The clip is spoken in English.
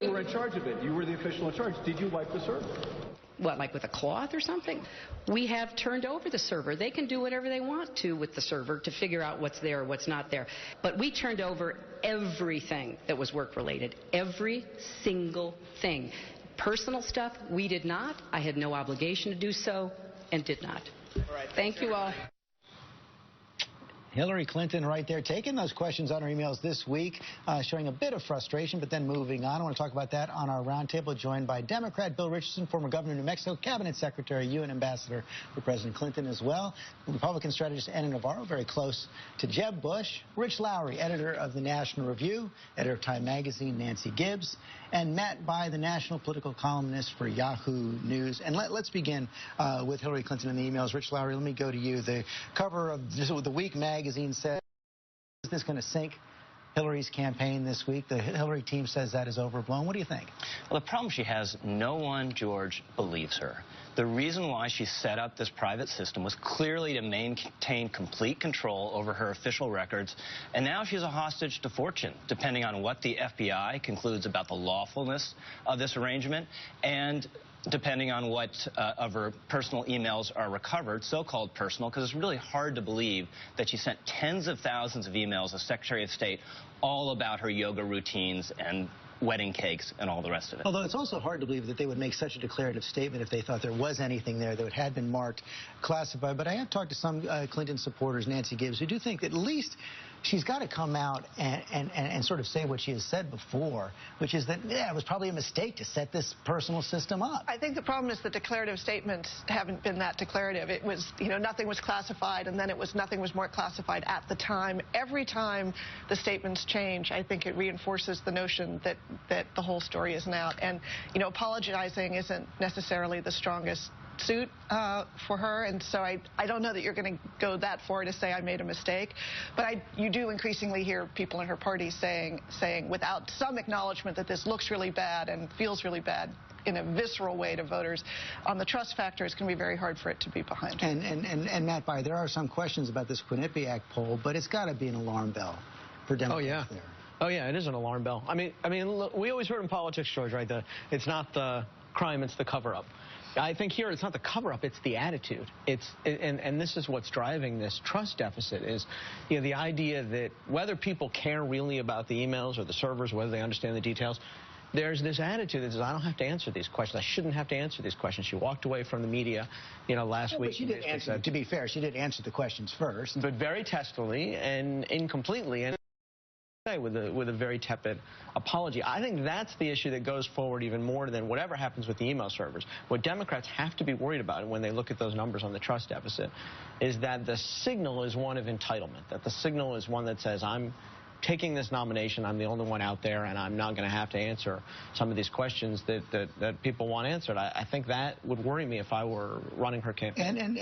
You were in charge of it. You were the official in charge. Did you wipe the server? What, like with a cloth or something? We have turned over the server. They can do whatever they want to with the server to figure out what's there or what's not there. But we turned over everything that was work-related, every single thing. Personal stuff, we did not. I had no obligation to do so and did not. All right, thank you all. Hillary Clinton right there taking those questions on her emails this week, showing a bit of frustration, but then moving on. I want to talk about that on our roundtable, joined by Democrat Bill Richardson, former governor of New Mexico, cabinet secretary, UN ambassador for President Clinton as well. Republican strategist Ana Navarro, very close to Jeb Bush. Rich Lowry, editor of the National Review, editor of Time Magazine, Nancy Gibbs, and Matt Bai, the national political columnist for Yahoo News. And let's begin with Hillary Clinton and the emails. Rich Lowry, let me go to you. The cover of The Week magazine says, is this going to sink Hillary's campaign this week? The Hillary team says that is overblown. What do you think? Well, the problem she has, no one, George, believes her. The reason why she set up this private system was clearly to maintain complete control over her official records, and now she's a hostage to fortune, depending on what the FBI concludes about the lawfulness of this arrangement, and depending on what of her personal emails are recovered, so-called personal, because it's really hard to believe that she sent tens of thousands of emails as Secretary of State all about her yoga routines and wedding cakes and all the rest of it. Although it's also hard to believe that they would make such a declarative statement if they thought there was anything there that had been marked classified. But I have talked to some Clinton supporters, Nancy Gibbs, who do think that at least she's got to come out and sort of say what she has said before, which is that, yeah, it was probably a mistake to set this personal system up. I think the problem is the declarative statements haven't been that declarative. It was, nothing was classified, and then it was nothing was more classified at the time. Every time the statements change, I think it reinforces the notion that the whole story isn't out. And, apologizing isn't necessarily the strongest suit for her, and so I don't know that you're going to go that far to say I made a mistake, but you do increasingly hear people in her party saying without some acknowledgement that this looks really bad and feels really bad in a visceral way to voters. On the trust factor, it's going to be very hard for it to be behind. And Matt Bai, there are some questions about this Quinnipiac poll, but it's got to be an alarm bell for Democrats there. Oh, yeah, it is an alarm bell. I mean, look, we always heard in politics, George, right, it's not the crime, it's the cover-up. I think here it's not the cover-up, it's the attitude. And this is what's driving this trust deficit is, the idea that whether people care really about the emails or the servers, whether they understand the details, there's this attitude that says, I don't have to answer these questions. I shouldn't have to answer these questions. She walked away from the media, last week. But she did answer, to be fair, she did answer the questions first. But very testily and incompletely. And with a very tepid apology. I think that's the issue that goes forward even more than whatever happens with the email servers. What Democrats have to be worried about when they look at those numbers on the trust deficit is that the signal is one of entitlement, that the signal is one that says, I'm taking this nomination, I'm the only one out there, and I'm not going to have to answer some of these questions that people want answered. I think that would worry me if I were running her campaign.